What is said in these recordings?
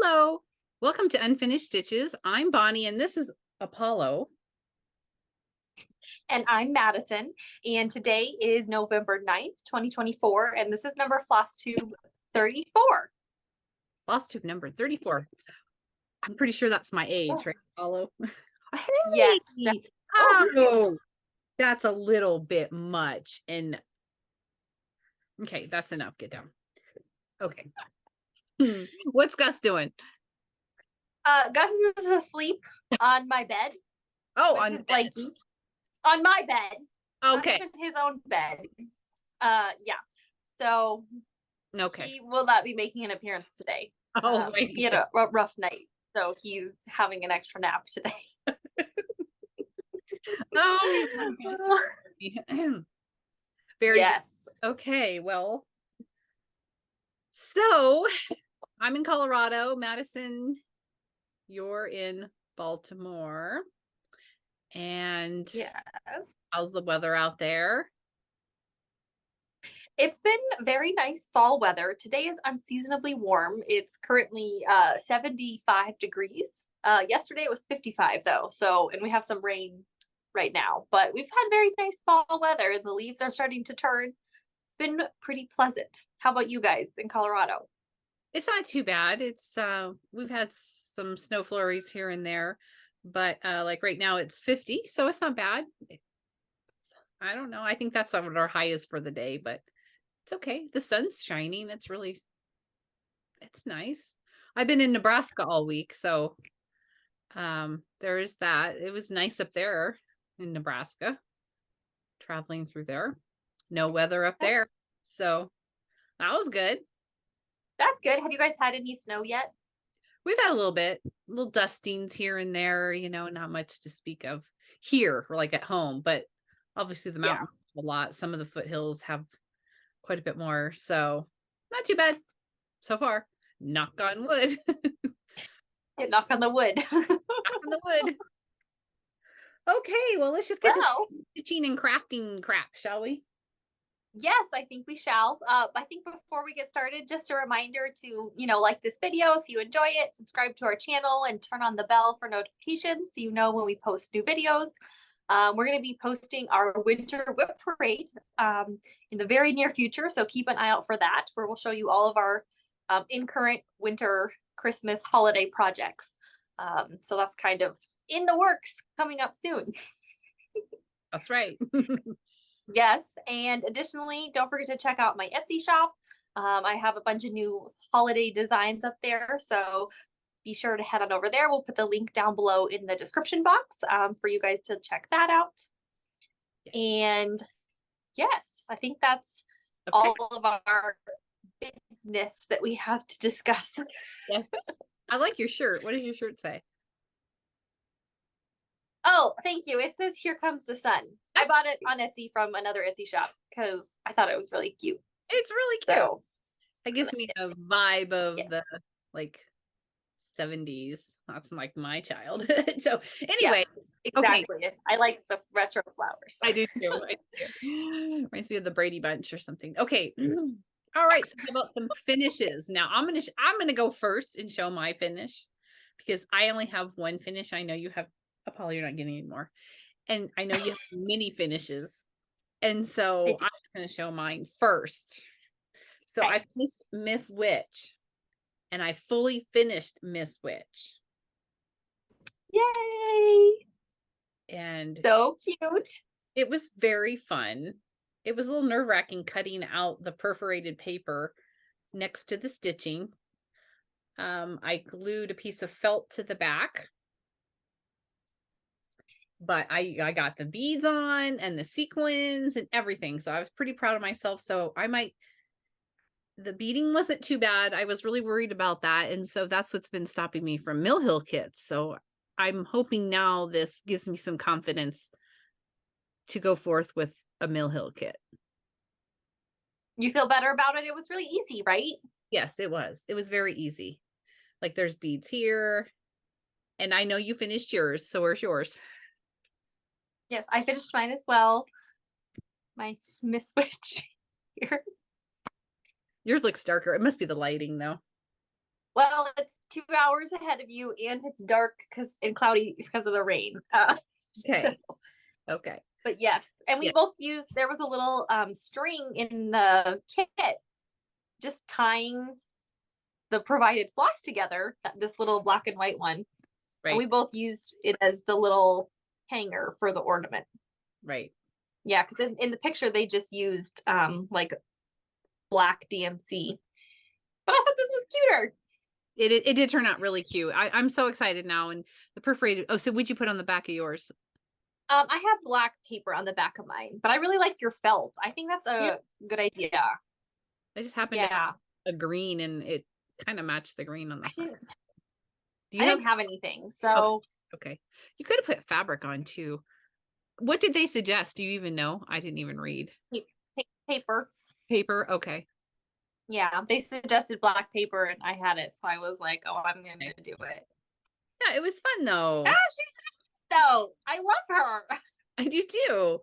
Hello, welcome to Unfinished Stitches. I'm Bonnie and this is Apollo. And I'm Madison, and today is November 9th, 2024, and this is number Flosstube 34. Flosstube number 34. I'm pretty sure that's my age, right, Apollo? Yes. Hey! Oh, that's a little bit much. And okay, that's enough. Get down. Okay. What's Gus doing? Gus is asleep on my bed. Oh, with on his the bed. blankie. On my bed. Okay. Not even his own bed. Yeah. So Okay. he will not be making an appearance today. Oh, he had a rough night, so he's having an extra nap today. Oh, very yes. Good. Okay, well, so I'm in Colorado. Madison, you're in Baltimore. And yes, how's the weather out there? It's been very nice fall weather. Today is unseasonably warm. It's currently 75 degrees. Yesterday it was 55 though. So, and we have some rain right now, but we've had very nice fall weather. The leaves are starting to turn. It's been pretty pleasant. How about you guys in Colorado? It's not too bad. It's we've had some snow flurries here and there, but like right now it's 50, so it's not bad. I don't know. I think that's what our high is for the day, but it's okay. The sun's shining. It's nice. I've been in Nebraska all week, so there is that. It was nice up there in Nebraska, traveling through there. No weather up there, so that was good. That's good. Have you guys had any snow yet? We've had a little bit, little dustings here and there, you know, not much to speak of here or like at home, but obviously the mountains have a lot. Some of the foothills have quite a bit more, so not too bad so far. Knock on wood. Yeah, knock on the wood. Knock on the wood. Okay, well, let's just get to stitching and crafting crap, shall we? Yes, I think we shall. I think before we get started, just a reminder to, like this video if you enjoy it, subscribe to our channel and turn on the bell for notifications so you know when we post new videos. We're going to be posting our winter whip parade in the very near future, so keep an eye out for that, where we'll show you all of our in current winter, Christmas, holiday projects. So that's kind of in the works, coming up soon. That's right. Yes, and additionally, don't forget to check out my Etsy shop. I have a bunch of new holiday designs up there, so be sure to head on over there. We'll put the link down below in the description box for you guys to check that out. Yes. And yes, I think that's all of our business that we have to discuss. Yes, I like your shirt. What does your shirt say? Oh, thank you. It says "Here Comes the Sun." I bought it on Etsy from another Etsy shop because I thought it was really cute. It's really cute. So, it gives me a vibe of the like 70s. That's like my childhood. So anyway, exactly. Okay. I like the retro flowers. I do too. Reminds me of the Brady Bunch or something. Okay. All right. So about some finishes. Now I'm gonna go first and show my finish because I only have one finish. I know you have. Apollo, you're not getting any more. And I know you have many finishes. And so I'm just going to show mine first. So I finished Miss Witch. And I fully finished Miss Witch. Yay! And so cute. It was very fun. It was a little nerve-wracking cutting out the perforated paper next to the stitching. I glued a piece of felt to the back. But I got the beads on and the sequins and everything. So I was pretty proud of myself. So the beading wasn't too bad. I was really worried about that. And so that's what's been stopping me from Mill Hill kits. So I'm hoping now this gives me some confidence to go forth with a Mill Hill kit. You feel better about it? It was really easy, right? Yes, it was. It was very easy. Like there's beads here. And I know you finished yours. So where's yours? Yes, I finished mine as well. My Miss Witch here. Yours looks darker. It must be the lighting though. Well, it's 2 hours ahead of you, and it's dark and cloudy because of the rain. Okay. Okay. But yes, and we Yeah. both used. There was a little string in the kit, just tying the provided floss together. This little black and white one, and we Right. both used it as the little hanger for the ornament. Right. Yeah, because in the picture they just used like black DMC, but I thought this was cuter. It did turn out really cute. I'm so excited now. And the perforated. Oh, so what'd you put on the back of yours? I have black paper on the back of mine, but I really like your felt. I think that's a good idea. I just happened to Yeah, have a green, and it kind of matched the green on the I front. didn't. Do you I have? didn't have anything, Oh, so okay. You could have put fabric on too. What did they suggest? Do you even know? I didn't even read. paper. Paper. Okay. Yeah, they suggested black paper, and I had it, so I was like, "Oh, I'm gonna do it." Yeah, it was fun Ah, though. she's so. I love her. I do too.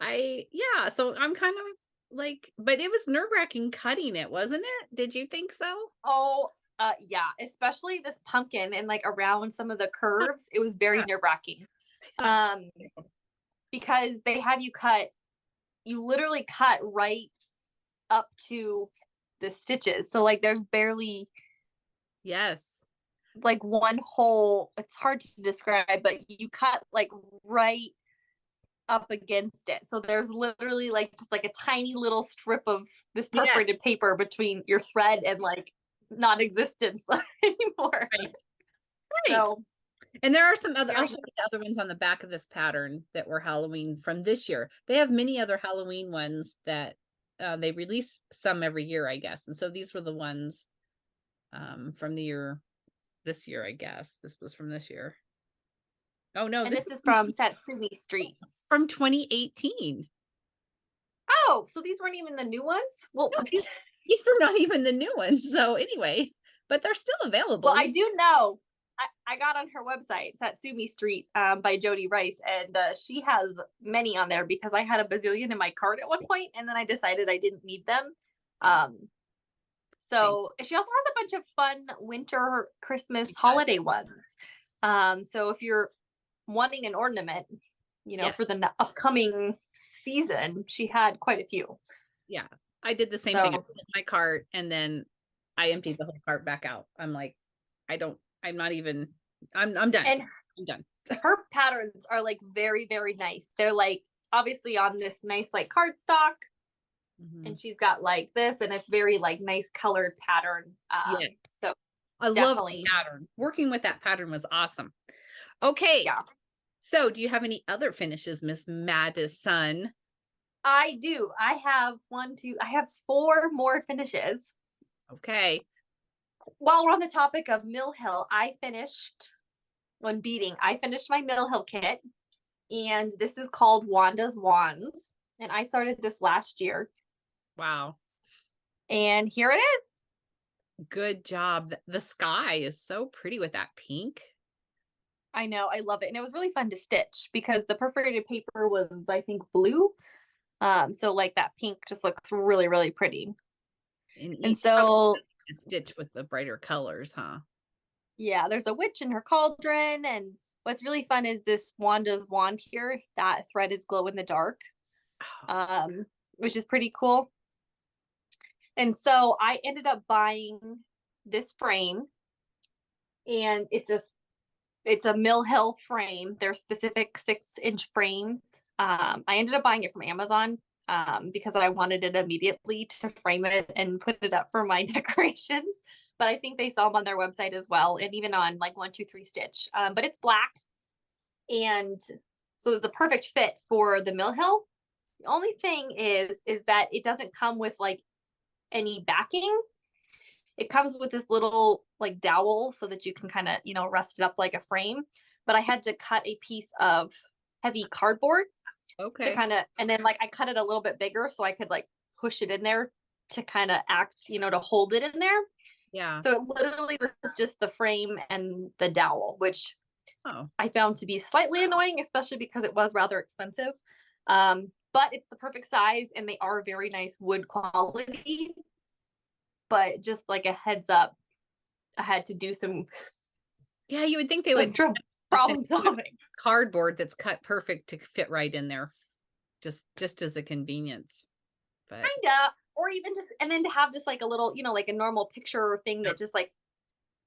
Yeah, so I'm kind of like, but it was nerve-wracking cutting it, wasn't it? Did you think so? Oh, yeah, especially this pumpkin and like around some of the curves, it was very Yeah, nerve-wracking. I thought Um, so. because they have you literally cut right up to the stitches. So like there's barely Yes. like one hole. It's hard to describe, but you cut like right up against it. So there's literally like just like a tiny little strip of this Yeah. perforated paper between your thread and like non-existence anymore. Right. Right. So And there are some other, I'll very show you the other ones on the back of this pattern that were Halloween from this year. They have many other Halloween ones that they release some every year, I guess. And so these were the ones from the year, this year, I guess. This was from this year. Oh no, and this this is is from Satsumi Street. from 2018. Oh, so these weren't even the new ones? Well, No, these were not even the new ones. So anyway, but they're still available. well, I do know. I got on her website, Satsumi Street, by Jody Rice, and she has many on there because I had a bazillion in my cart at one point, and then I decided I didn't need them. Um, so she also has a bunch of fun winter, Christmas, holiday ones. So if you're wanting an ornament, Yes. for the upcoming season, she had quite a few. Yeah. I did the same thing. I put it in my cart and then I emptied the whole cart back out. I'm like, I'm not even, I'm done. And I'm done. her patterns are like very, very nice. They're like obviously on this nice like cardstock, and she's got like this, and it's very like nice colored pattern. Yeah. So I love definitely the pattern. Working with that pattern was awesome. Okay. yeah. So do you have any other finishes, Miss Madison? I do. I have 4 more finishes. Okay. While we're on the topic of Mill Hill, I finished my Mill Hill kit, and this is called Wanda's Wands, and I started this last year. Wow. And here it is. Good job. The sky is so pretty with that pink. I know, I love it. And it was really fun to stitch because the perforated paper was, I think, blue. So like that pink just looks really, really pretty. And so stitch with the brighter colors, huh? yeah, there's a witch in her cauldron, and what's really fun is this Wanda's wand here. That thread is glow in the dark, which is pretty cool. And so I ended up buying this frame, and it's a Mill Hill frame. They're specific 6-inch frames. I ended up buying it from Amazon because I wanted it immediately to frame it and put it up for my decorations. But I think they sell them on their website as well, and even on like 1-2-3 Stitch. But it's black, and so it's a perfect fit for the Mill Hill. The only thing is that it doesn't come with like any backing. It comes with this little like dowel so that you can kind of, rest it up like a frame. But I had to cut a piece of heavy cardboard to kind of, and then like I cut it a little bit bigger so I could like push it in there to kind of act, to hold it in there. Yeah. So it literally was just the frame and the dowel, which I found to be slightly annoying, especially because it was rather expensive. But it's the perfect size, and they are very nice wood quality. But just like a heads up, I had to do some Yeah, you would think they would problem solving. Cardboard that's cut perfect to fit right in there, just as a convenience. But Kinda, or even just, and then to have just like a little, like a normal picture thing that just like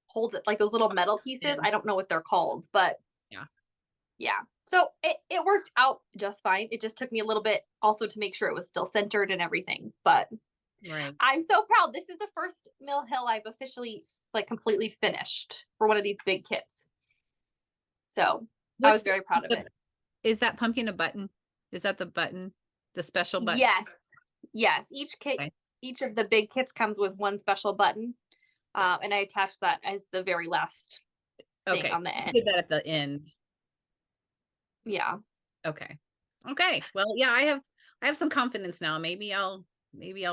holds it, like those little metal pieces. I don't know what they're called, but yeah. So it worked out just fine. It just took me a little bit also to make sure it was still centered and everything. But I'm so proud. This is the first Mill Hill I've officially like completely finished for one of these big kits. So I was very proud of it. Is that pumpkin a button? Is that the button? The special button? Yes. Each of the big kits comes with one special button. And I attached that as the very last thing on the end. Did that at the end. Yeah. Okay. Well, yeah, I have some confidence now. Maybe I'll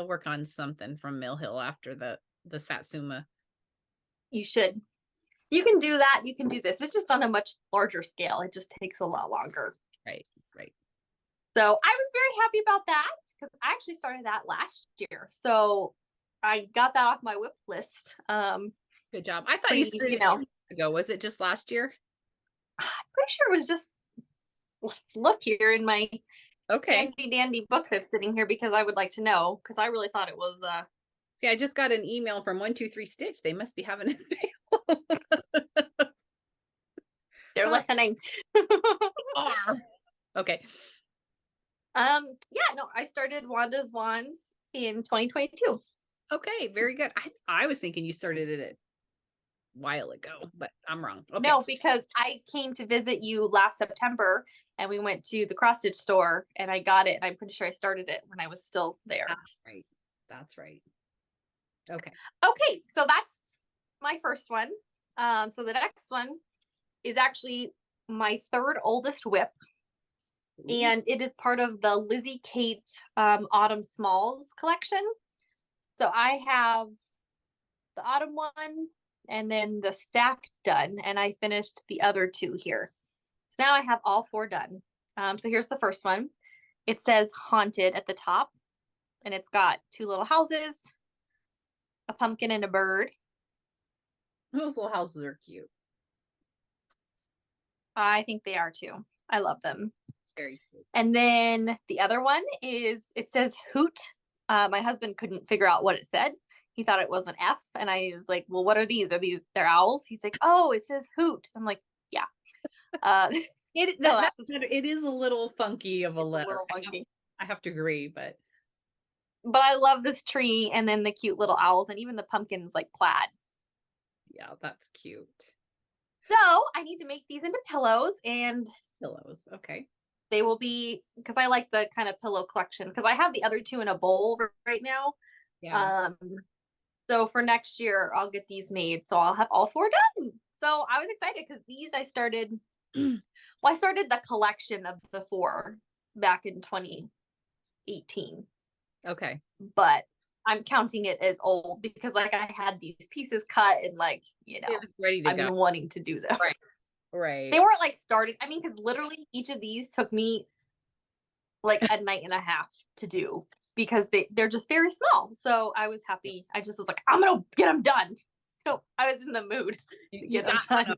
work on something from Mill Hill after the Satsuma. You should. You can do that. You can do this. It's just on a much larger scale. It just takes a lot longer. Right. So I was very happy about that because I actually started that last year. So I got that off my whip list. Good job. I thought you started 2 years ago. Was it just last year? I'm pretty sure it was just, let's look here in my handy dandy book that's sitting here because I would like to know, because I really thought it was yeah, I just got an email from 123 Stitch. They must be having a sale. They're listening. Okay. Yeah, no, I started Wanda's Wands in 2022. Okay, very good. I was thinking you started it a while ago, but I'm wrong. Okay. No, because I came to visit you last September and we went to the cross stitch store and I got it. And I'm pretty sure I started it when I was still there. That's right. Okay. So that's my first one. So the next one is actually my third oldest whip. And it is part of the Lizzie Kate Autumn Smalls collection. So I have the autumn one and then the stack done, and I finished the other two here. So now I have all 4 done. So here's the first one. It says Haunted at the top, and it's got 2 little houses, a pumpkin and a bird. Those little houses are cute. I think they are too. I love them. Very cute. And then the other one is, it says Hoot. My husband couldn't figure out what it said. He thought it was an F. And I was like, well, what are these? Are these their owls? He's like, oh, it says Hoot. I'm like, yeah. It is a little funky of a letter. I have to agree, but I love this tree and then the cute little owls and even the pumpkins like plaid. Yeah, that's cute. So I need to make these into pillows and Okay. They will be, because I like the kind of pillow collection, because I have the other 2 in a bowl right now. Yeah. So for next year, I'll get these made. So I'll have all 4 done. So I was excited because these I started, I started the collection of the 4 back in 2018. Okay. But I'm counting it as old because like I had these pieces cut and like, I've been wanting to do them. Right. They weren't like started. I mean, because literally each of these took me like a night and a half to do because they're just very small. So I was happy. I just was like, I'm gonna get them done. So I was in the mood to get them done.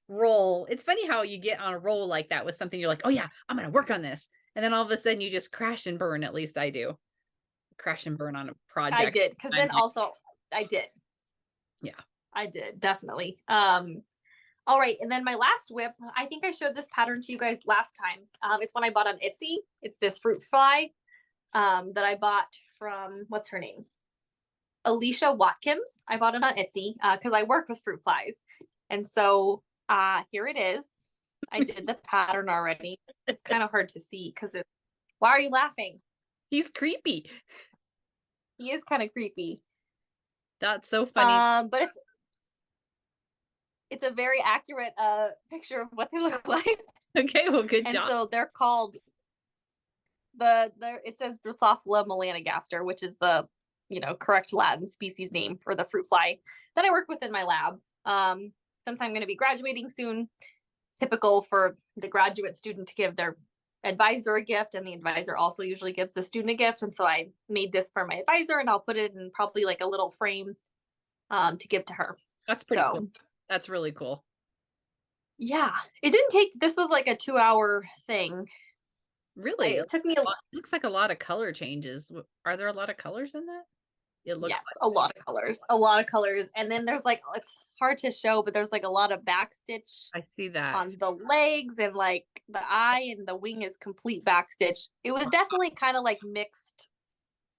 Roll. It's funny how you get on a roll like that with something you're like, oh yeah, I'm gonna work on this, and then all of a sudden you just crash and burn. At least I do. Crash and burn on a project. I did, because then also I did. Yeah, I did definitely. All right, and then my last whip, I think I showed this pattern to you guys last time. It's one I bought on Etsy. It's this fruit fly that I bought from, what's her name? Alicia Watkins. I bought it on Etsy because I work with fruit flies. And so here it is. I did the pattern already. It's kind of hard to see because it's, why are you laughing? He's creepy. He is kind of creepy. That's so funny. But it's a very accurate picture of what they look like. Okay, well, good job. And so they're called it says Drosophila melanogaster, which is the correct Latin species name for the fruit fly that I work with in my lab. Since I'm going to be graduating soon, it's typical for the graduate student to give their advisor a gift, and the advisor also usually gives the student a gift. And so I made this for my advisor, and I'll put it in probably like a little frame to give to her. That's pretty cool. That's really cool. Yeah, it didn't take, this was like a 2-hour thing. Really? It took me It looks like a lot of color changes. Are there a lot of colors in that? It looks yes, like a lot of colors, a lot of colors. And then there's like, it's hard to show, but there's like a lot of backstitch I see that. on the legs, and like the eye and the wing is complete backstitch. It was definitely kind of like mixed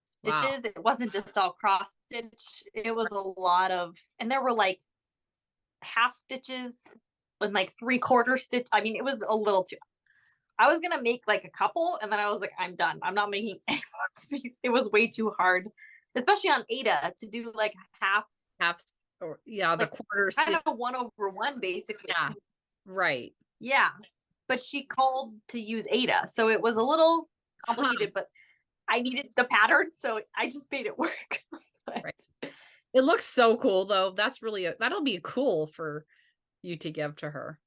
stitches. Wow. It wasn't just all cross stitch. It was a lot of, and there were like half stitches and like 3/4 stitch. I mean, it was a little too, I was gonna make like a couple, and then I was like, I'm done. I'm not making any more of these. It was way too hard, especially on Ada, to do like half, or yeah, the like quarter kind stitch. of 1/1 basically. Yeah. Right. Yeah. But she called to use Ada, so it was a little complicated, but I needed the pattern, so I just made it work. Right. It looks so cool though. That's really that'll be cool for you to give to her.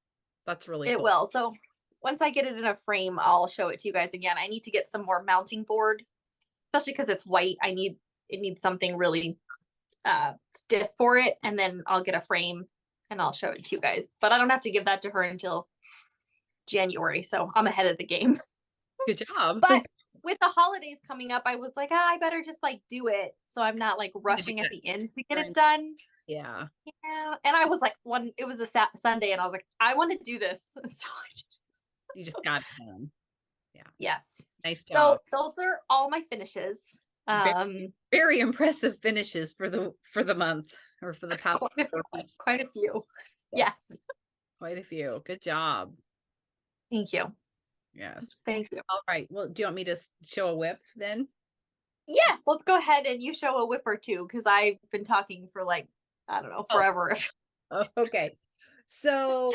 That's really cool. It will. So once I get it in a frame, I'll show it to you guys again. I need to get some more mounting board, especially because it's white. It needs something really stiff for it, and then I'll get a frame and I'll show it to you guys. But I don't have to give that to her until January, so I'm ahead of the game. Good job. But with the holidays coming up, I was like, I better just like do it, so I'm not like rushing at the end to get it done. Yeah. Yeah. And I was like, it was a Sunday, and I was like, I want to do this. So I just, you just got it done. Yeah. Yes. Nice job. So those are all my finishes. Very impressive finishes for the month, or for the past quite a few. Yes. Quite a few. Good job. Thank you. Yes. Thank you. All right. Well, do you want me to show a whip then? Yes, let's go ahead and you show a whip or two, because I've been talking for like, I don't know, forever. Oh, okay. So,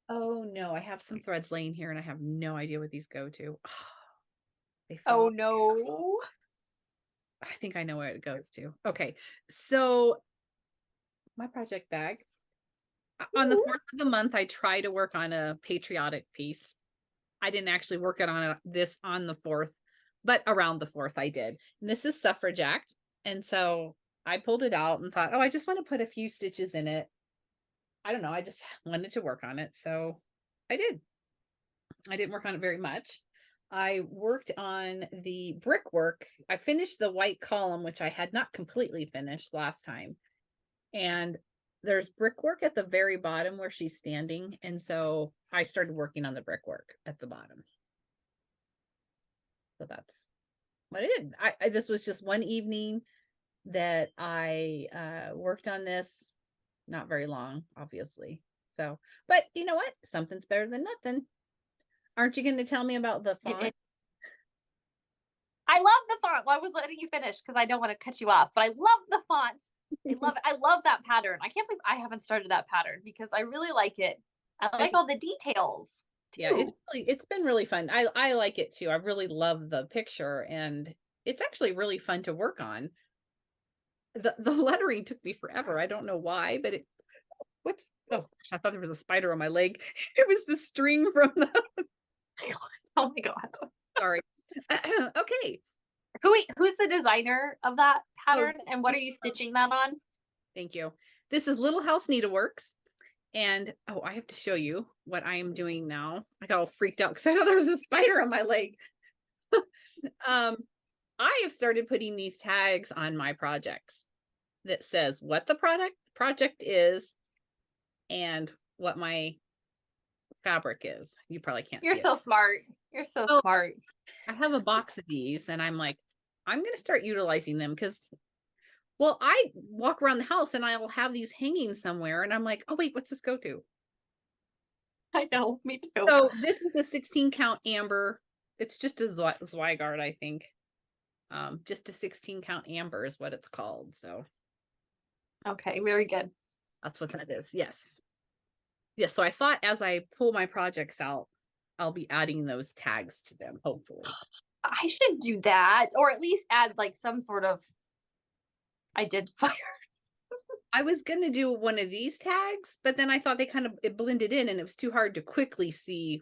oh no, I have some threads laying here and I have no idea what these go to. Oh no. I think I know where it goes to. Okay. So my project bag. On the 4th of the month, I try to work on a patriotic piece. I didn't actually work on this on the 4th, but around the 4th I did. And this is Suffrage Act. And so I pulled it out and thought, oh, I just want to put a few stitches in it. I don't know. I just wanted to work on it. So I did. I didn't work on it very much. I worked on the brickwork. I finished the white column, which I had not completely finished last time. And there's brickwork at the very bottom where she's standing. And so I started working on the brickwork at the bottom. So that's what I did. This was just one evening that I worked on this. Not very long, obviously. So, but you know what? Something's better than nothing. Aren't you going to tell me about the font? I love the font. Well, I was letting you finish because I don't want to cut you off, but I love the font. I love that pattern. I can't believe I haven't started that pattern because I really like it. I like all the details too. Yeah, it's been really fun. I like it too. I really love the picture, and it's actually really fun to work on. The lettering took me forever. I don't know why, but oh gosh, I thought there was a spider on my leg. It was the string from the oh my god. Sorry. Okay. Who's the designer of that pattern, and what are you stitching that on? Thank you. This is Little House Needleworks. And oh, I have to show you what I am doing now. I got all freaked out because I thought there was a spider on my leg. I have started putting these tags on my projects that says what the project is and what my fabric is. You probably can't. You're so smart. You're so smart. I have a box of these, and I'm like, I'm going to start utilizing them because, well, I walk around the house and I'll have these hanging somewhere, and I'm like, oh wait, what's this go to? I know, me too. So this is a 16 count amber. It's just a Zweigart, I think. Just a 16 count amber is what it's called. So okay, very good. That's what that is. Yes. Yes. So I thought as I pull my projects out, I'll be adding those tags to them, hopefully. I should do that, or at least add like some sort of identifier. I was going to do one of these tags, but then I thought it blended in and it was too hard to quickly see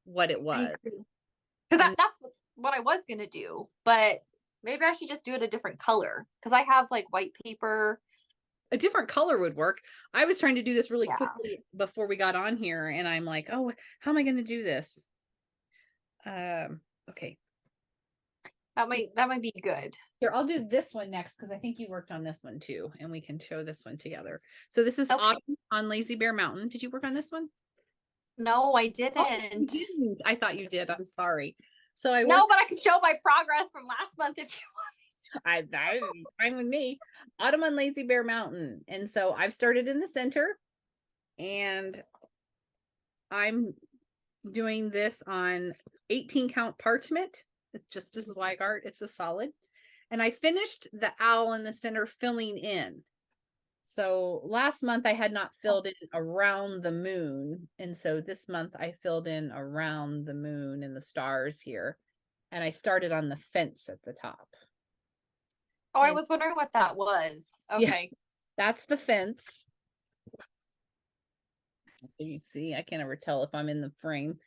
what it was. Because that's what I was going to do, but maybe I should just do it a different color, because I have like white paper a different color would work. I was trying to do this really Yeah. quickly before we got on here, and I'm like, oh, how am I going to do this? Okay. That might be good. Here, I'll do this one next because I think you worked on this one too, and we can show this one together. So this is Okay. Autumn on Lazy Bear Mountain. Did you work on this one? No, I Oh, you didn't. didn't. I thought you did. I'm sorry. So I No, but I can show my progress from last month if you want. that is fine with me. Autumn on Lazy Bear Mountain. And so I've started in the center, and I'm doing this on 18 count parchment. It's just as like art, it's a solid. And I finished the owl in the center filling in. So last month I had not filled in around the moon. And so this month I filled in around the moon and the stars here. And I started on the fence at the top. Oh, I was wondering what that was. Okay. Yeah, that's the fence. You see, I can't ever tell if I'm in the frame.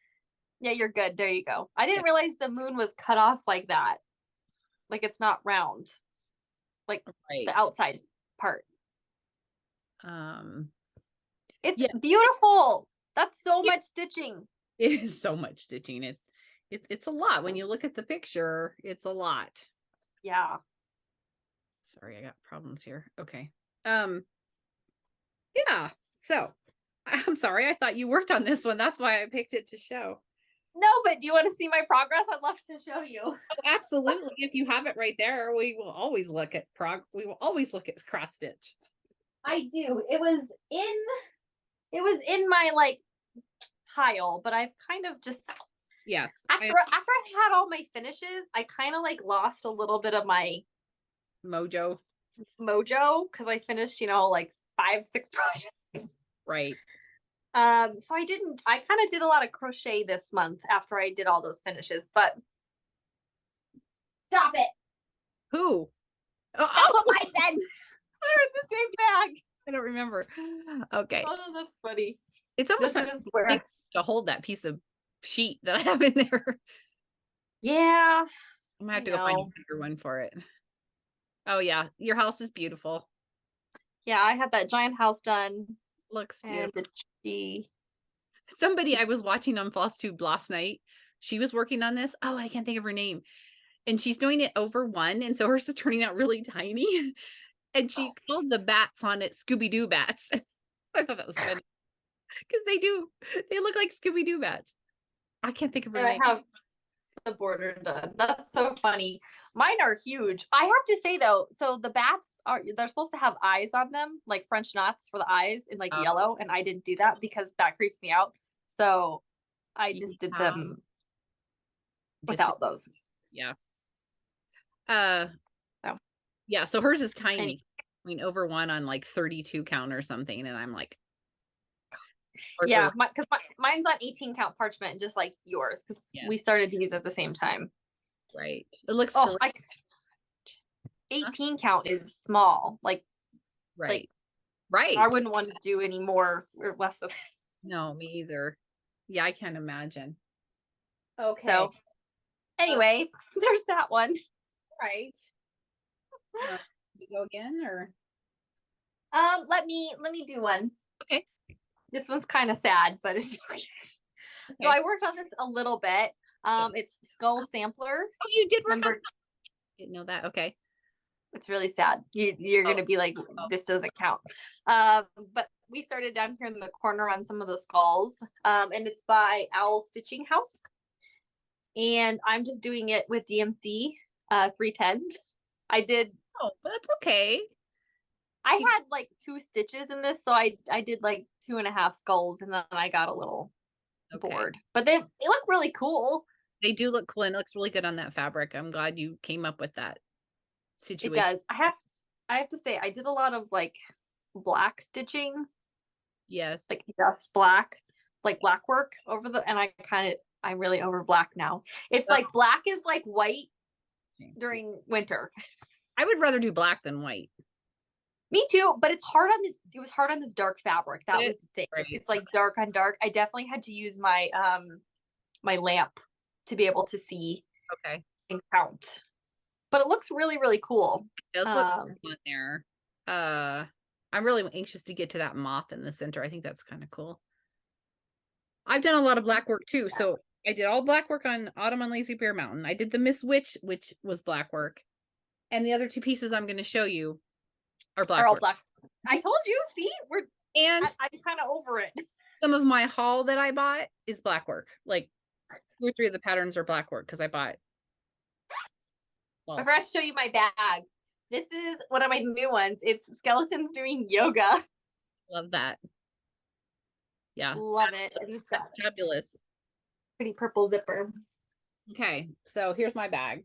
Yeah, you're good. There you go. I didn't realize the moon was cut off like that. Like it's not round. Like right. the outside part. It's beautiful. That's so much stitching. It is so much stitching. It's a lot. When you look at the picture, it's a lot. Yeah. Sorry, I got problems here. Okay. Yeah. So I'm sorry. I thought you worked on this one. That's why I picked it to show. No, but do you want to see my progress? I'd love to show you. Oh, absolutely. If you have it right there, we will always look at cross stitch. I do. It was in my like pile, but I've kind of just after I had all my finishes, I kind of like lost a little bit of my mojo because I finished, like 5-6 projects. Right. So I kind of did a lot of crochet this month after I did all those finishes, but stop it. Who? That's what mine said. They're in the same bag. I don't remember. Okay. Oh, that's funny. It's almost where to hold that piece of sheet that I have in there. Yeah. I'm gonna have to go find a bigger one for it. Oh yeah, your house is beautiful. Yeah, I had that giant house done. Looks beautiful. And somebody I was watching on Flosstube last night, she was working on this. Oh, I can't think of her name. And she's doing it over one. And so hers is turning out really tiny. And she called the bats on it Scooby-Doo bats. I thought that was funny. Because they look like Scooby-Doo bats. I can't think of her name. I have the border done. That's so funny. Mine are huge. I have to say though, so the bats they're supposed to have eyes on them, like French knots for the eyes in like yellow, and I didn't do that because that creeps me out. So I just did them without those. Yeah. Yeah, so hers is tiny. I mean, over one on like 32 count or something, and I'm like, yeah, because mine's on 18 count parchment, just like yours, because we started these at the same time. Right. It looks 18 count is small. Like, right. I wouldn't want to do any more or less of it. No, me either. Yeah, I can't imagine. Okay. So anyway, there's that one. Right. You go again or? Let me do one. Okay. This one's kind of sad, but it's okay. So I worked on this a little bit. It's Skull Sampler. Oh, you did work on didn't know that. Okay. It's really sad. You're gonna be like, this doesn't count. But we started down here in the corner on some of the skulls. And it's by Owl Stitching House. And I'm just doing it with DMC 310. I did. Oh, that's okay. I had like 2 stitches in this, so I did like 2.5 skulls, and then I got a little bored. But they look really cool. They do look cool, and it looks really good on that fabric. I'm glad you came up with that situation. It does. I have to say, I did a lot of like black stitching. Yes. Like just black, like black work over and I'm really over black now. It's like black is like white during winter. I would rather do black than white. Me too, but it's hard on this. It was hard on this dark fabric. That was the thing. Right. It's like dark on dark. I definitely had to use my my lamp to be able to see and count. But it looks really, really cool. It does look on there. I I'm really anxious to get to that moth in the center. I think that's kind of cool. I've done a lot of black work too. So I did all black work on Autumn on Lazy Bear Mountain. I did the Miss Witch, which was black work. And the other two pieces I'm going to show you are black work. Black. I told you, see, I'm kind of over it. Some of my haul that I bought is black work. Like 2 or 3 of the patterns are black work because I bought. I forgot to show you my bag. This is one of my new ones. It's skeletons doing yoga. Love that. Yeah. Love it. That's fabulous. Pretty purple zipper. Okay. So here's my bag.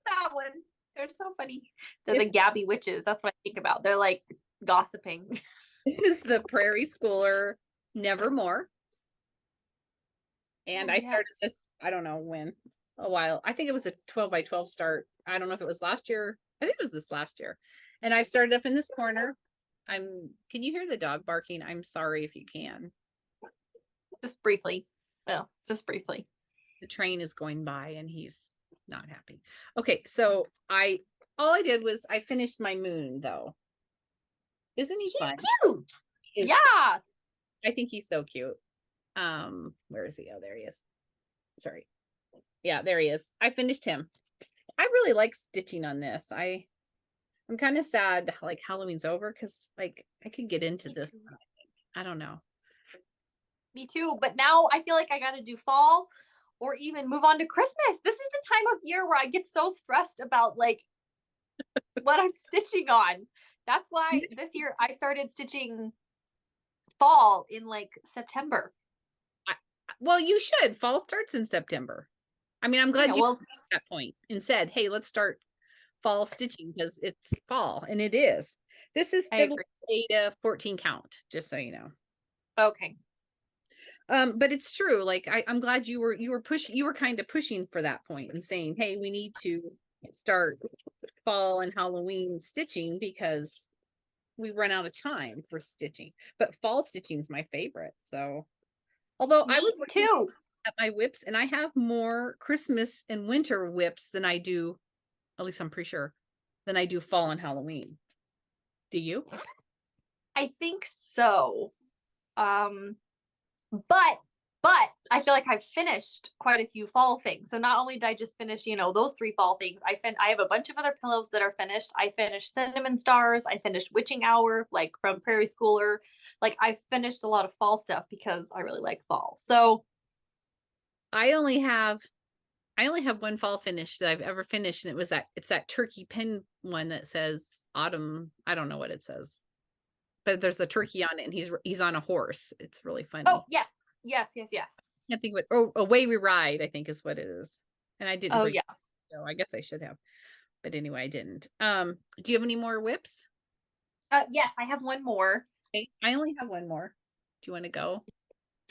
That one. They're so funny. They're the Gabby witches. That's what I think about. They're like gossiping. This is the Prairie Schooler Nevermore. And I started this, I don't know when, a while. I think it was a 12 by 12 start. I don't know if it was last year. I think it was this last year. And I've started up in this corner. Can you hear the dog barking? I'm sorry if you can. Just briefly. Well, just briefly. The train is going by and he's not happy. Okay, so all I did was I finished my moon though. Isn't he fun? Cute. Yeah. I think he's so cute. Where is he? Oh, there he is. Sorry. Yeah, there he is. I finished him. I really like stitching on this. I'm kind of sad like Halloween's over because like I could get into this. I don't know. Me too. But now I feel like I got to do fall or even move on to Christmas. This is the time of year where I get so stressed about like what I'm stitching on. That's why this year I started stitching fall in like September. Well, you should. Fall starts in September. I mean, I'm glad you got to that point and said, hey, let's start fall stitching because it's fall, and it is. This is 8 to 14 count, just so you know. Okay. But it's true. Like I'm glad you were kind of pushing for that point and saying, hey, we need to start fall and Halloween stitching because we run out of time for stitching. But fall stitching is my favorite. So although I was too at my whips, and I have more Christmas and winter whips than I do, at least I'm pretty sure, than I do fall and Halloween. Do you? I think so. But I feel like I've finished quite a few fall things. So not only did I just finish, those 3 fall things, I have a bunch of other pillows that are finished. I finished Cinnamon Stars. I finished Witching Hour, like from Prairie Schooler. Like I finished a lot of fall stuff because I really like fall. So I only have 1 fall finish that I've ever finished, and it's that turkey pin one that says autumn. I don't know what it says, but there's a turkey on it, and he's on a horse. It's really funny. Oh yes. I can't think what. Away We Ride, I think is what it is. And I didn't. So I guess I should have, but anyway, I didn't. Do you have any more whips? Yes, I have one more. Okay. I only have one more. Do you want to go?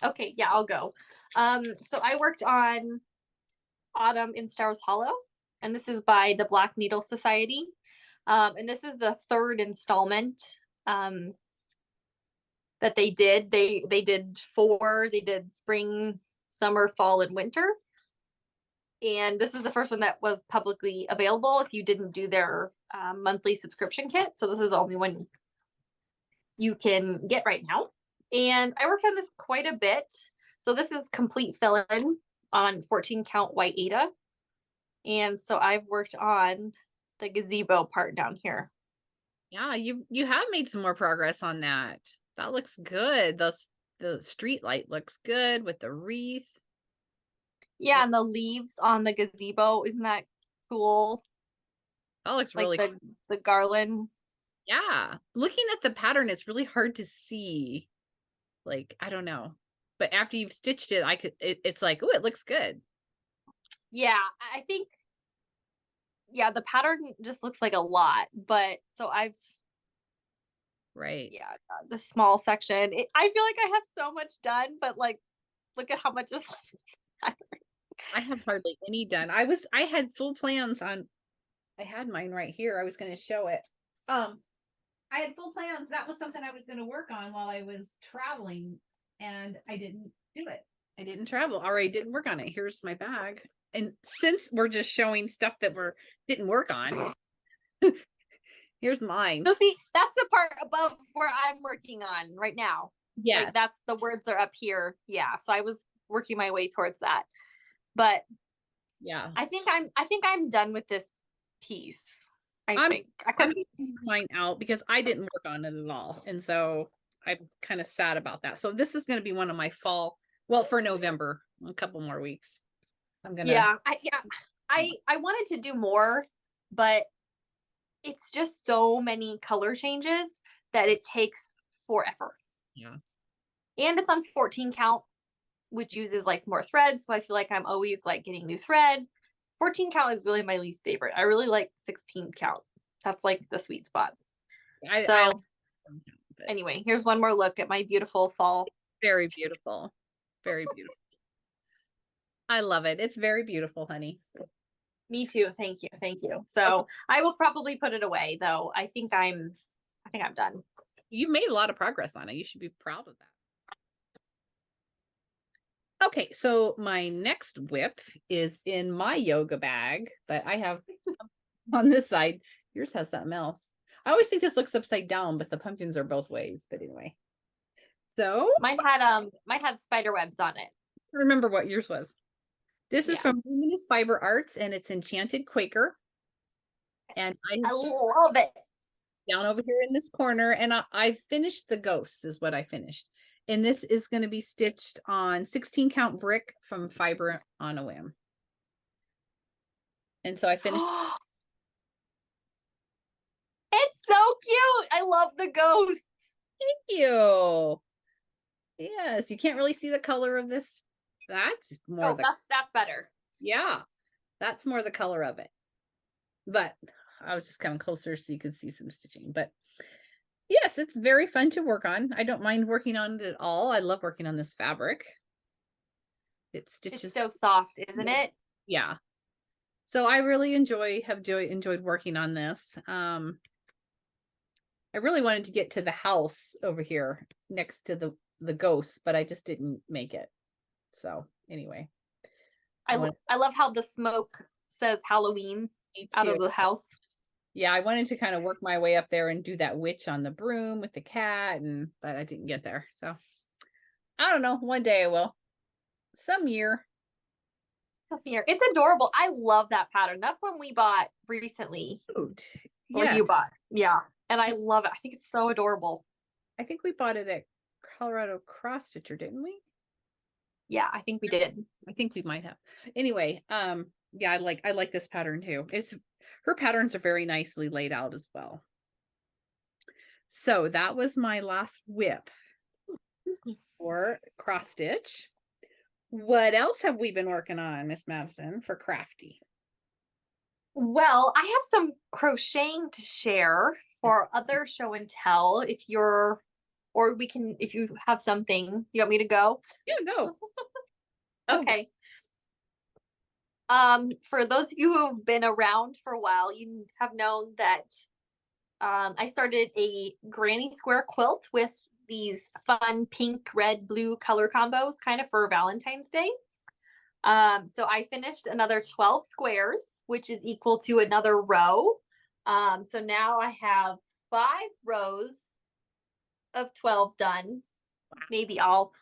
Okay, yeah, I'll go. So I worked on Autumn in Stars Hollow, and this is by the Black Needle Society. And this is the 3rd installment that they did. They did 4. They did spring, summer, fall, and winter. And this is the first one that was publicly available if you didn't do their monthly subscription kit. So this is the only one you can get right now. And I worked on this quite a bit. So this is complete fill-in on 14 count white Aida. And so I've worked on the gazebo part down here. Yeah, you have made some more progress on that. That looks good. The street light looks good with the wreath. Yeah, and the leaves on the gazebo, isn't that cool? That looks really cool. The garland. Yeah, looking at the pattern, it's really hard to see. Like, I don't know, but after you've stitched it, it's like, oh, it looks good. Yeah, I think, yeah, the pattern just looks like a lot, but so right. Yeah, the small section. I feel like I have so much done, but like, look at how much is left. I have hardly any done. I had full plans on, I had mine right here. I was going to show it. I had full plans. That was something I was going to work on while I was traveling, and I didn't do it. I didn't travel. Already didn't work on it. Here's my bag. And since we're just showing stuff that didn't work on, Here's mine. So see, that's the part above where I'm working on right now. Yes. Like that's the words are up here. Yeah. So I was working my way towards that. But yeah, I think I'm done with this piece. I'm taking mine out because I didn't work on it at all. And so I'm kind of sad about that. So this is going to be one of my fall, well, for November, a couple more weeks. I'm going to. I wanted to do more, but it's just so many color changes that it takes forever. Yeah. And it's on 14 count, which uses like more thread. So I feel like I'm always like getting new thread. 14 count is really my least favorite. I really like 16 count. That's like the sweet spot. Anyway, here's one more look at my beautiful fall. Very beautiful. Very beautiful. I love it. It's very beautiful, honey. Me too. Thank you. Thank you. So I will probably put it away though. I think I'm done. You've made a lot of progress on it. You should be proud of that. Okay, so my next whip is in my yoga bag, but I have on this side. Yours has something else. I always think this looks upside down, but the pumpkins are both ways. But anyway, so mine had spider webs on it. Remember what yours was. This is from Luminous Fiber Arts, and it's Enchanted Quaker. And I love it. Down over here in this corner, and I finished the ghosts is what I finished. And this is going to be stitched on 16 count brick from Fiber on a Whim. And so I finished. It's so cute. I love the ghosts. Thank you. Yes, you can't really see the color of this. That's more that's better. Yeah, that's more the color of it. But I was just coming closer so you could see some stitching. But yes, it's very fun to work on. I don't mind working on it at all. I love working on this fabric. It stitches. It's so soft, isn't it? Yeah. So I really enjoyed working on this. I really wanted to get to the house over here next to the ghost, but I just didn't make it. So anyway, I love how the smoke says Halloween out of the house. Yeah, I wanted to kind of work my way up there and do that witch on the broom with the cat, but I didn't get there. So I don't know. One day I will. Some year. It's adorable. I love that pattern. That's one we bought recently. Or you bought. Yeah. And I love it. I think it's so adorable. I think we bought it at Colorado Cross Stitcher, didn't we? Yeah, I think we did. I think we might have. Anyway, yeah, I like this pattern too. Her patterns are very nicely laid out as well. So that was my last whip for cross stitch. What else have we been working on, Miss Madison, for crafty? Well, I have some crocheting to share for other show and tell. If you have something, you want me to go? Yeah, go. Okay. For those of you who have been around for a while, you have known that I started a granny square quilt with these fun pink, red, blue color combos kind of for Valentine's Day. So I finished another 12 squares, which is equal to another row. So now I have 5 rows of 12 done. Maybe I'll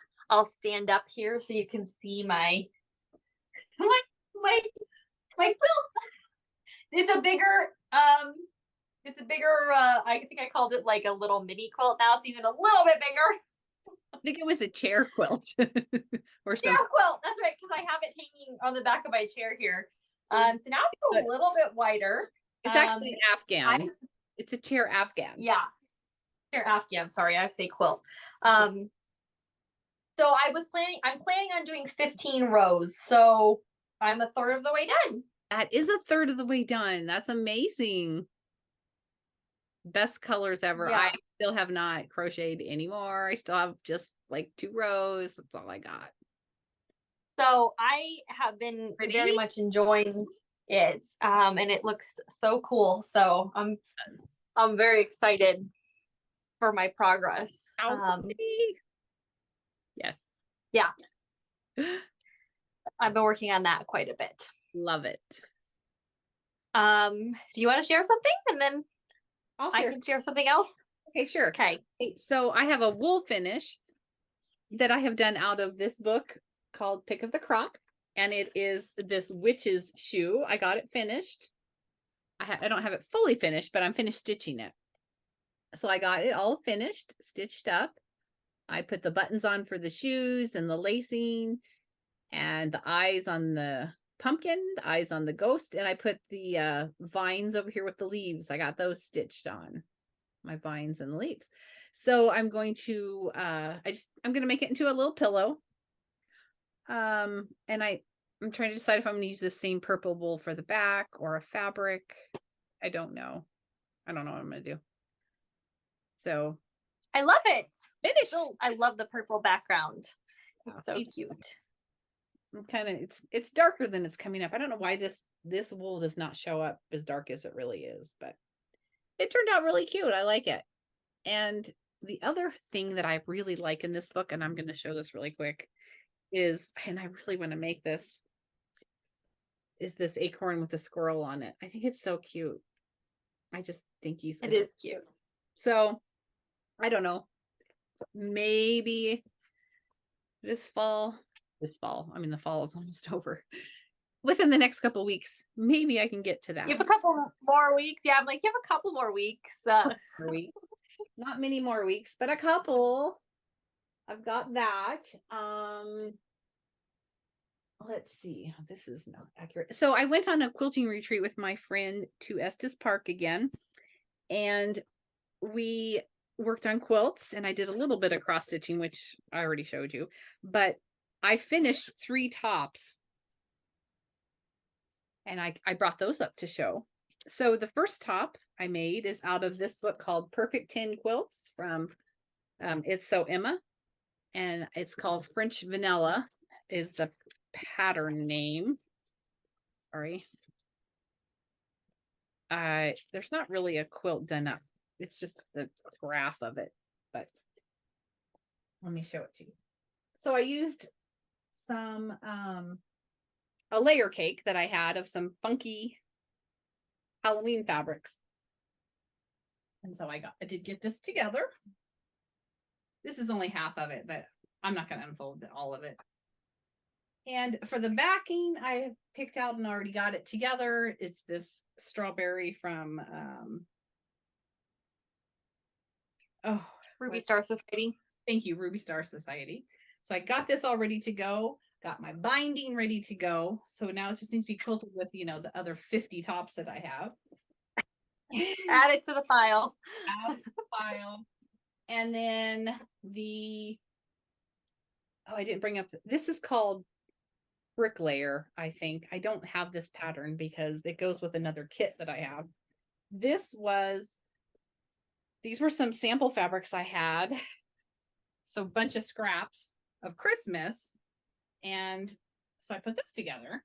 stand up here so you can see my quilt. It's a bigger I think I called it like a little mini quilt. Now it's even a little bit bigger. I think it was a chair quilt or something. Chair quilt, that's right, because I have it hanging on the back of my chair here. So now it's a little bit wider. It's actually an Afghan. It's a chair Afghan. Yeah, chair Afghan. Sorry, I say quilt. So I'm planning on doing 15 rows. So I'm a third of the way done. That is a third of the way done. That's amazing. Best colors ever. Yeah. I still have not crocheted anymore. I still have just like 2 rows. That's all I got. So I have been very much enjoying it. And it looks so cool. So I'm very excited for my progress. Yes. Yeah. I've been working on that quite a bit. Love it. Do you want to share something and then I'll I share. can share something else. Okay, sure. Okay. So I have a wool finish that I have done out of this book called Pick of the Crop. And it is this witch's shoe. I got it finished. I don't have it fully finished, but I'm finished stitching it. So I got it all finished, stitched up. I put the buttons on for the shoes and the lacing and the eyes on the pumpkin, the eyes on the ghost, and I put the vines over here with the leaves. I got those stitched on, my vines and the leaves. So I'm going to I'm going to make it into a little pillow. And I'm trying to decide if I'm going to use the same purple wool for the back or a fabric. I don't know. I don't know what I'm going to do. So I love it. Finished. I love the purple background. It's so It's cute. I'm kind of it's darker than it's coming up. I don't know why this wool does not show up as dark as it really is, but it turned out really cute. I like it. And the other thing that I really like in this book, and I'm going to show this really quick, is, and I really want to make this, is this acorn with a squirrel on it. I think it's so cute. I just think it is cute. So I don't know, maybe this fall, I mean, the fall is almost over. Within the next couple weeks, maybe I can get to that. You have a couple more weeks. Yeah, I'm like, you have a couple more weeks. Not many more weeks, but a couple. I've got that. Let's see. This is not accurate. So I went on a quilting retreat with my friend to Estes Park again, and we worked on quilts, and I did a little bit of cross stitching, which I already showed you, but I finished 3 tops, and I brought those up to show. So the first top I made is out of this book called Perfect 10 Quilts from It's So Emma, and it's called French Vanilla is the pattern name. Sorry. There's not really a quilt done up. It's just the graph of it, but let me show it to you. So I used some a layer cake that I had of some funky Halloween fabrics. And so I did get this together. This is only half of it, but I'm not going to unfold all of it. And for the backing, I picked out and already got it together. It's this strawberry from Ruby Star Society. Thank you, Ruby Star Society. So I got this all ready to go, got my binding ready to go. So now it just needs to be quilted with, you know, the other 50 tops that I have. Add it to the file. Add it to the file. And then I didn't bring up, this is called Bricklayer, I think. I don't have this pattern because it goes with another kit that I have. These were some sample fabrics I had. So a bunch of scraps of Christmas. And so I put this together.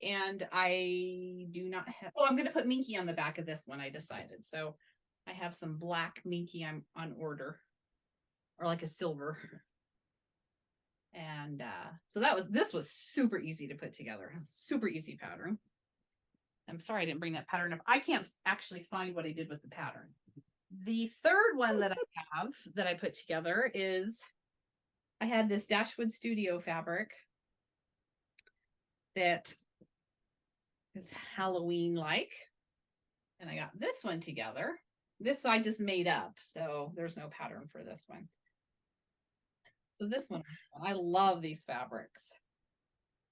And I do not have, I'm going to put Minky on the back of this one, I decided. So I have some black Minky I'm on order, or like a silver. And so this was super easy to put together. Super easy pattern. I'm sorry I didn't bring that pattern up. I can't actually find what I did with the pattern. The third one that I have that I put together is, I had this Dashwood Studio fabric that is Halloween-like. And I got this one together. This I just made up, so there's no pattern for this one. So this one, I love these fabrics.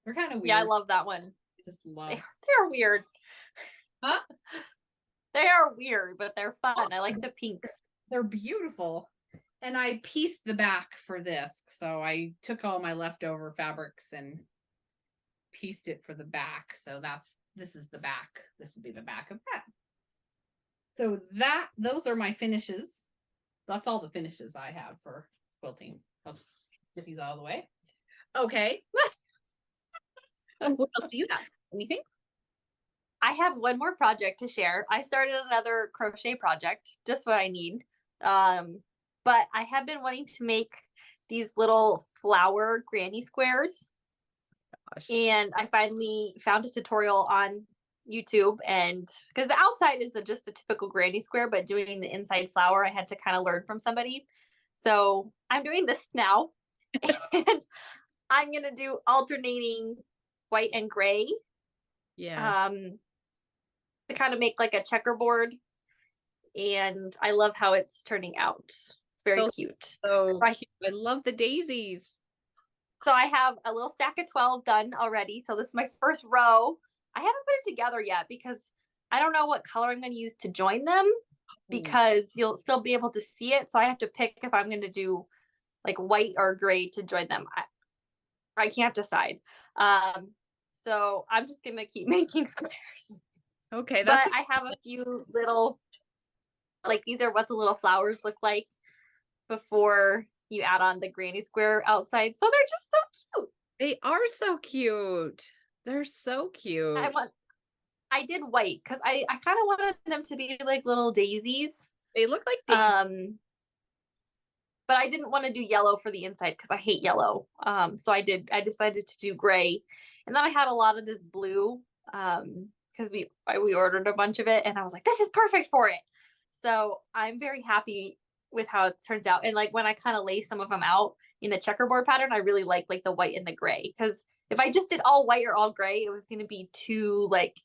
They're kind of weird. Yeah, I love that one. I just love. They're weird. Huh? They are weird, but they're fun. I like the pinks. They're beautiful. And I pieced the back for this. So I took all my leftover fabrics and pieced it for the back. So this is the back. This would be the back of that. So those are my finishes. That's all the finishes I have for quilting. I'll just get these out of the way. Okay. What else do you have? Anything? I have one more project to share. I started another crochet project, just what I need. But I have been wanting to make these little flower granny squares. Gosh. And I finally found a tutorial on YouTube, and because the outside is just a typical granny square, but doing the inside flower, I had to kind of learn from somebody. So I'm doing this now, and I'm gonna do alternating white and gray, Yes. to kind of make like a checkerboard. And I love how it's turning out. It's very cute. So Right. cute. I love the daisies. So I have a little stack of 12 done already. So this is my first row. I haven't put it together yet because I don't know what color I'm going to use to join them, because you'll still be able to see it. So I have to pick if I'm going to do like white or gray to join them. I can't decide. So I'm just going to keep making squares. Okay, but I have a few little, like these are what the little flowers look like before you add on the granny square outside. So they're just so cute. They are so cute. They're so cute. I did white because I kind of wanted them to be like little daisies. They look like daisies. But I didn't want to do yellow for the inside because I hate yellow. So I decided to do gray. And then I had a lot of this blue because we ordered a bunch of it, and I was like, this is perfect for it. So I'm very happy with how it turns out. And like when I kind of lay some of them out in the checkerboard pattern, I really like the white and the gray, because if I just did all white or all gray, it was going to be too like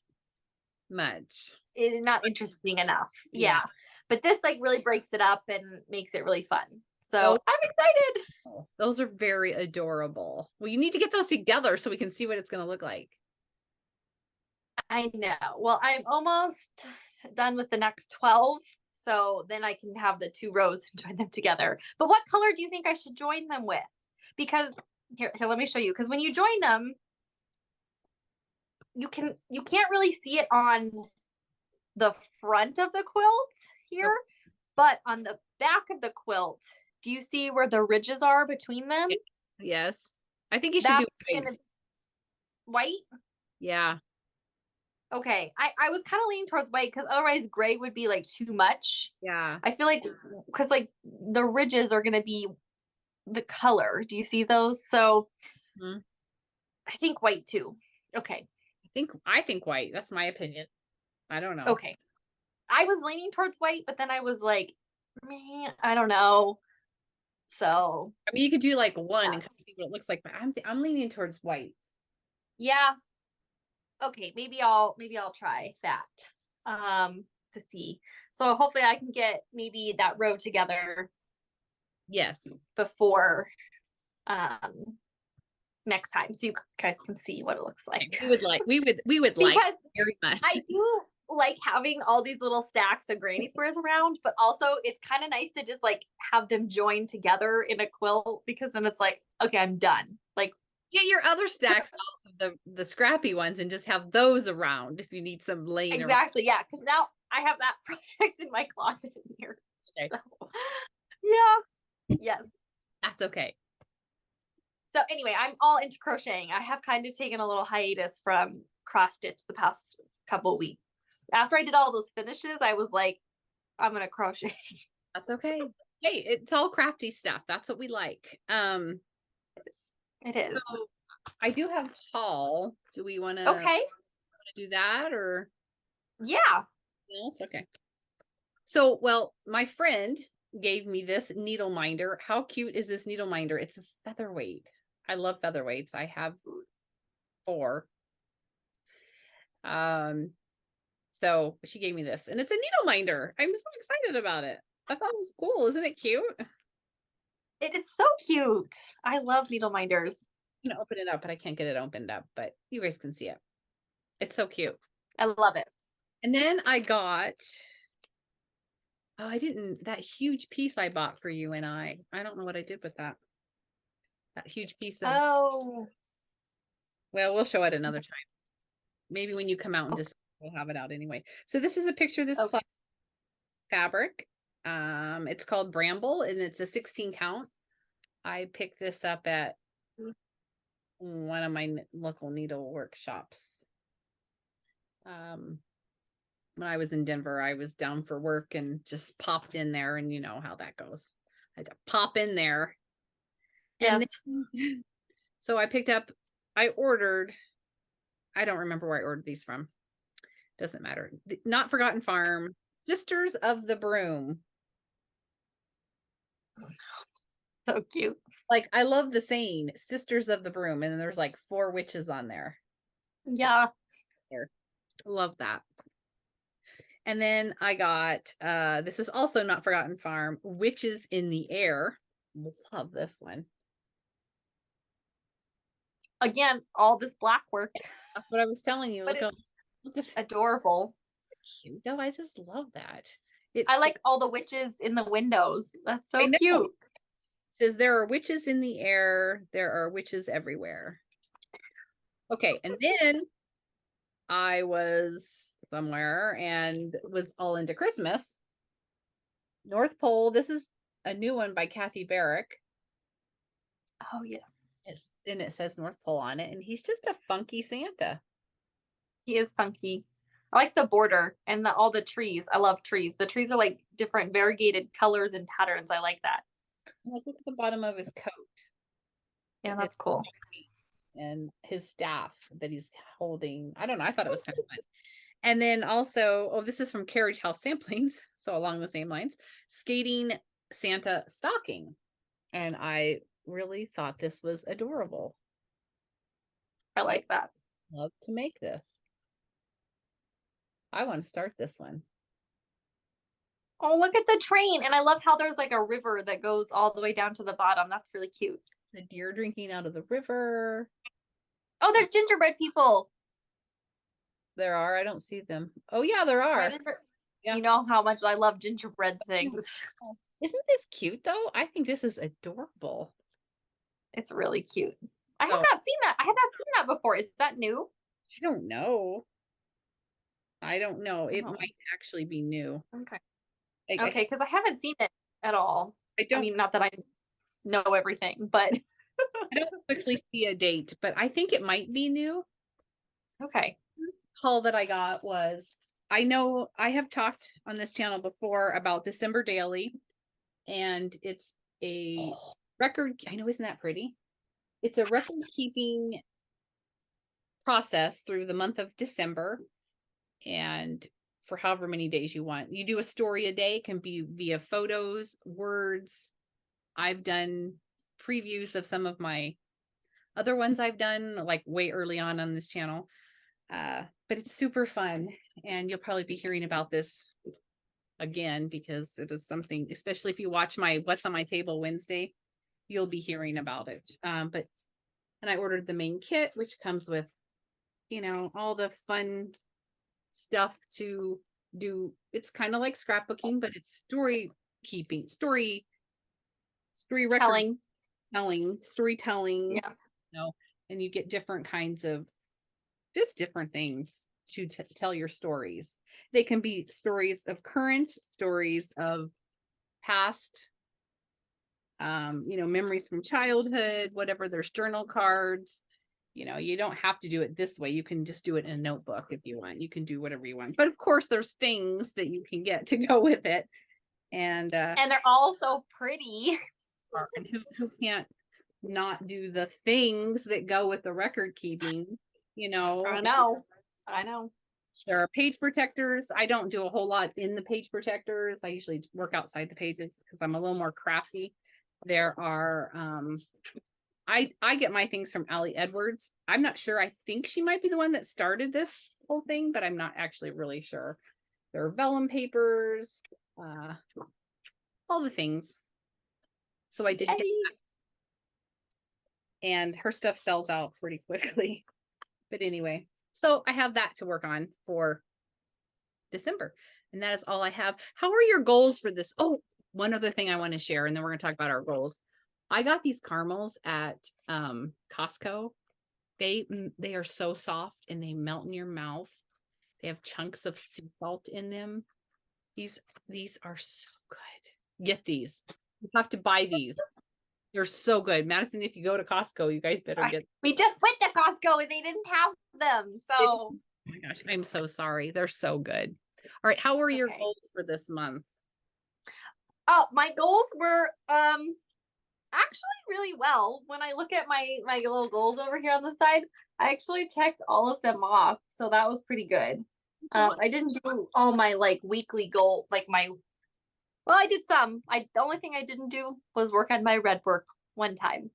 much. Not interesting enough. Yeah. But this like really breaks it up and makes it really fun. So I'm excited. Those are very adorable. Well, you need to get those together so we can see what it's going to look like. I know. Well, I'm almost done with the next 12. So then I can have the 2 rows and join them together. But what color do you think I should join them with? Because here, let me show you. Because when you join them, you can't really see it on the front of the quilt here, but on the back of the quilt, do you see where the ridges are between them? Yes. I think you should do white. White? Yeah. Okay. I was kind of leaning towards white because otherwise gray would be like too much. Yeah. I feel like because like the ridges are going to be the color. Do you see those? So I think white too. Okay. I think white. That's my opinion. I don't know. Okay. I was leaning towards white, but then I was like, man, I don't know. So I mean, you could do like one and kind of see what it looks like, but I'm leaning towards white. Yeah. Okay, maybe I'll try that to see. So hopefully I can get maybe that row together. Yes. Before next time, so you guys can see what it looks like. We would like very much. I do like having all these little stacks of granny squares around, but also it's kind of nice to just like have them joined together in a quilt, because then it's like, okay, I'm done. Like, get your other stacks off of the scrappy ones and just have those around if you need some laying exactly around. Yeah, because now I have that project in my closet in here. Okay. So, yeah. Yes. That's okay. So anyway, I'm all into crocheting. I have kind of taken a little hiatus from cross stitch the past couple weeks. After I did all those finishes, I was like, I'm gonna crochet. That's okay. Hey, it's all crafty stuff. That's what we like. It is. So I do have haul. Do we want to do that, or? Yeah. Yes. Okay. So, well, my friend gave me this needle minder. How cute is this needle minder? It's a featherweight. I love featherweights. I have 4. So she gave me this, and it's a needle minder. I'm so excited about it. I thought it was cool. Isn't it cute? It is so cute. I love needle minders. I'm gonna open it up, but I can't get it opened up, but you guys can see it. It's so cute. I love it. And then I got, that huge piece I bought for you and I don't know what I did with that. That huge piece of, well, we'll show it another time. Maybe when you come out and just we'll have it out anyway. So this is a picture of this fabric. It's called Bramble, and it's a 16 count. I picked this up at one of my local needle workshops. When I was in Denver, I was down for work and just popped in there, and you know how that goes. I had to pop in there. Yes. And then, so I ordered, I don't remember where I ordered these from. Doesn't matter. Not Forgotten Farm, Sisters of the Broom. So cute. Like, I love the saying, Sisters of the Broom, and there's like 4 witches on there. Yeah. Love that. And then I got, this is also Not Forgotten Farm, Witches in the Air. Love this one. Again, all this black work. That's what I was telling you. But Look it's adorable. cute though. I just love that. I like all the witches in the windows. That's so cute. It says there are witches in the air. There are witches everywhere. Okay, and then I was somewhere and was all into Christmas. North Pole. This is a new one by Kathy Barrick. Oh, yes. And it says North Pole on it. And he's just a funky Santa. He is funky. I like the border and all the trees. I love trees. The trees are like different variegated colors and patterns. I like that. Look at the bottom of his coat. Yeah, that's cool. And his staff that he's holding. I don't know. I thought it was kind of fun. And then also, oh, this is from Carriage House Samplings. So along the same lines, Skating Santa Stocking. And I really thought this was adorable. I like that. Love to make this. I want to start this one. Oh, look at the train. And I love how there's like a river that goes all the way down to the bottom. That's really cute. It's a deer drinking out of the river. Oh, they're gingerbread people. There are. I don't see them. Oh, yeah, there are. Yeah. You know how much I love gingerbread things. Isn't this cute, though? I think this is adorable. It's really cute. I have not seen that. I had not seen that before. Is that new? I don't know. It might actually be new. Okay. Okay, because I haven't seen it at all. I mean, not that I know everything, but I don't quickly see a date, but I think it might be new. Okay. The haul that I got was, I know I have talked on this channel before about December Daily, and it's a record. I know, isn't that pretty? It's a record keeping process through the month of December, and for however many days you want. You do a story a day. It can be via photos, words. I've done previews of some of my other ones I've done like way early on this channel. But it's super fun, and you'll probably be hearing about this again because it is something, especially if you watch my What's on My Table Wednesday, you'll be hearing about it. And I ordered the main kit, which comes with, all the fun stuff to do. It's kind of like scrapbooking, but it's storytelling, storytelling. Yeah. And you get different kinds of just different things to tell your stories. They can be stories of current, stories of past, memories from childhood, whatever. There's journal cards. You don't have to do it this way. You can just do it in a notebook if you want. You can do whatever you want. But of course, there's things that you can get to go with it. And they're all so pretty. And who can't not do the things that go with the record keeping, I know. There are page protectors. I don't do a whole lot in the page protectors. I usually work outside the pages because I'm a little more crafty. There are I get my things from Allie Edwards. I'm not sure. I think she might be the one that started this whole thing, but I'm not actually really sure. There are vellum papers, all the things. So I did get that. And her stuff sells out pretty quickly. But anyway, so I have that to work on for December. And that is all I have. How are your goals for this? Oh, one other thing I want to share, and then we're going to talk about our goals. I got these caramels at Costco. They are so soft and they melt in your mouth. They have chunks of sea salt in them. These are so good. Get these. You have to buy these. They're so good. Madison, if you go to Costco, you guys better get them. We just went to Costco and they didn't have them. So oh my gosh, I'm so sorry. They're so good. All right. How were your goals for this month? Oh, my goals were actually really well. When I look at my little goals over here on the side, I actually checked all of them off. So that was pretty good. I didn't do all my like weekly goal, like well, I did some. The only thing I didn't do was work on my red work one time.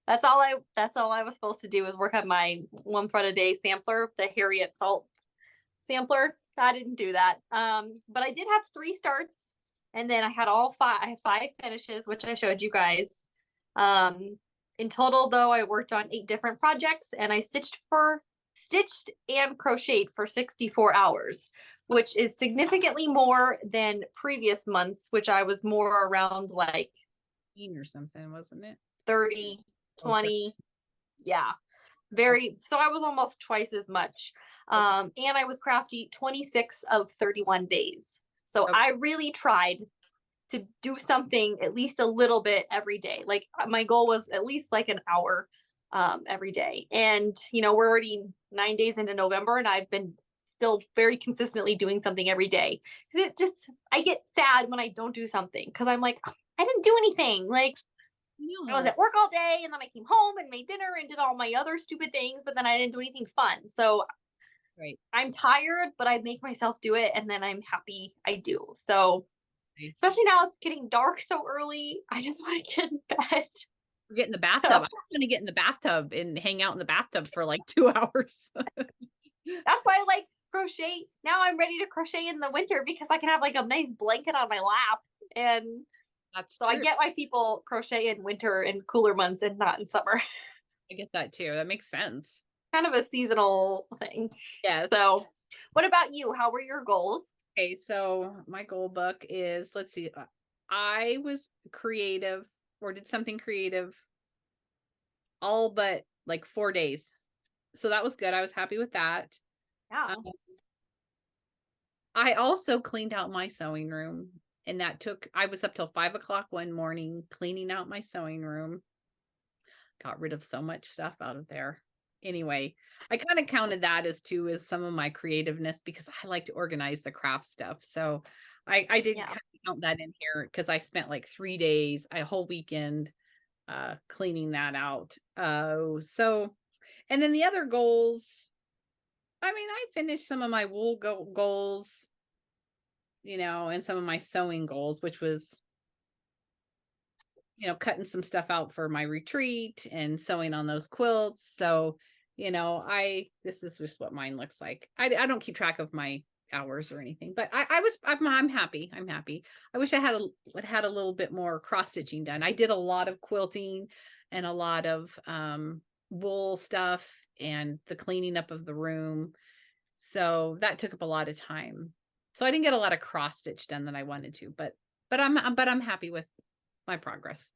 That's all I was supposed to do, was work on my 1 foot a day sampler, the Harriet Salt sampler. I didn't do that. But I did have 3 starts, and then I had I have 5 finishes, which I showed you guys. In total though, I worked on 8 different projects, and I stitched and crocheted for 64 hours, which is significantly more than previous months, which I was more around like or something, wasn't it? 30, 20. Yeah. So I was almost twice as much. And I was crafty 26 of 31 days. So I really tried to do something at least a little bit every day. Like my goal was at least like an hour every day. And, we're already 9 days into November, and I've been still very consistently doing something every day. I get sad when I don't do something, because I'm like, I didn't do anything. Like, I was at work all day, and then I came home and made dinner and did all my other stupid things, but then I didn't do anything fun. So I'm tired, but I make myself do it, and then I'm happy I do. So especially now it's getting dark so early, I just want to get in bed. Get in the bathtub. I'm going to get in the bathtub and hang out in the bathtub for like 2 hours. That's why I like crochet. Now I'm ready to crochet in the winter, because I can have like a nice blanket on my lap. And that's so true. I get why people crochet in winter and cooler months and not in summer. I get that too. That makes sense. Kind of a seasonal thing. Yeah. So what about you? How were your goals? Okay, so my goal book is, let's see, I was creative, or did something creative, all but like 4 days. So that was good. I was happy with that. Yeah. I also cleaned out my sewing room, and I was up till 5 o'clock one morning cleaning out my sewing room. Got rid of so much stuff out of there. Anyway, I kind of counted that as some of my creativeness, because I like to organize the craft stuff. So I did kind of count that in here, because I spent like 3 days, a whole weekend, cleaning that out. So, and then the other goals, I mean, I finished some of my wool goals, and some of my sewing goals, which was, cutting some stuff out for my retreat and sewing on those quilts. So, this is just what mine looks like. I don't keep track of my hours or anything, but I'm happy. I'm happy. I wish I had a little bit more cross stitching done. I did a lot of quilting and a lot of wool stuff and the cleaning up of the room. So that took up a lot of time. So I didn't get a lot of cross stitch done that I wanted to, but I'm happy with my progress.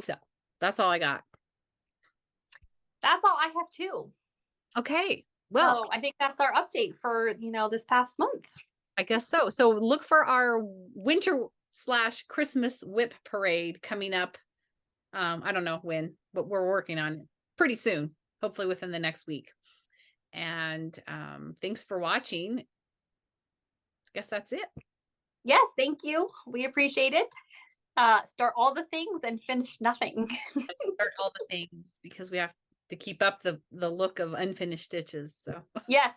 So that's all I got. That's all I have too. Okay. Well, I think that's our update for, this past month. I guess so. So look for our winter/Christmas whip parade coming up. I don't know when, but we're working on it pretty soon, hopefully within the next week. And thanks for watching. I guess that's it. Yes, thank you. We appreciate it. Start all the things and finish nothing. Start all the things, because we have to keep up the look of unfinished stitches. So yes,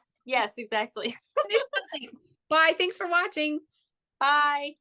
exactly. Bye. Thanks for watching. Bye.